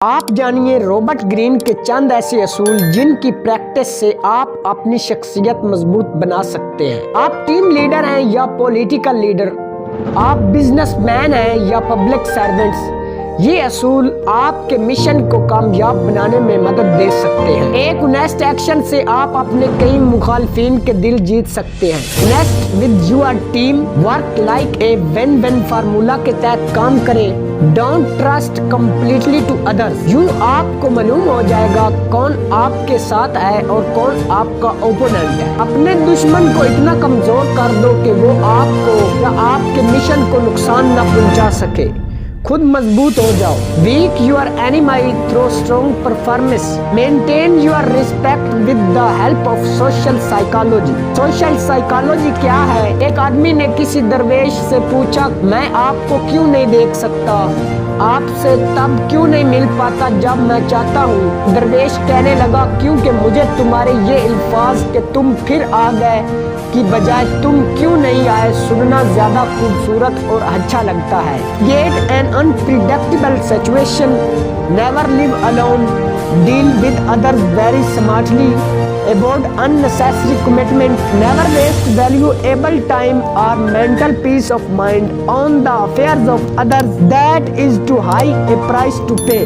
آپ جانیے Robert green کے چند ایسے اصول جن کی پریکٹس سے آپ اپنی شخصیت مضبوط بنا سکتے ہیں۔ آپ ٹیم لیڈر ہیں یا پولیٹیکل لیڈر، آپ بزنس مین ہیں یا پبلک سرونٹس، یہ اصول آپ کے مشن کو کامیاب بنانے میں مدد دے سکتے ہیں۔ ایک اونیسٹ ایکشن سے آپ اپنے کئی مخالفین کے دل جیت سکتے ہیں۔ Honest with your team, work like a one one formula کے تحت کام کریں۔ Don't trust completely to others, یوں آپ کو معلوم ہو جائے گا کون آپ کے ساتھ ہے اور کون آپ کا اوپوننٹ ہے۔ اپنے دشمن کو اتنا کمزور کر دو کہ وہ آپ کو یا آپ کے مشن کو نقصان نہ پہنچا سکے۔ خود مضبوط ہو جاؤ۔ Weak your enemy through strong performance. Maintain your respect with the help of social psychology. Social psychology کیا ہے؟ ایک آدمی نے کسی درویش سے پوچھا، میں آپ کو کیوں نہیں دیکھ سکتا، آپ سے تب کیوں نہیں مل پاتا جب میں چاہتا ہوں؟ درویش کہنے لگا، کیونکہ مجھے تمہارے یہ الفاظ کہ تم پھر آ گئے کی بجائے تم کیوں نہیں آئے سننا زیادہ خوبصورت اور اچھا لگتا ہے۔ Yet an unpredictable situation. Never live alone. Deal with others very smartly. Avoid unnecessary commitment. Never waste valuable time or mental peace of mind on the affairs of others. That is too high a price to pay.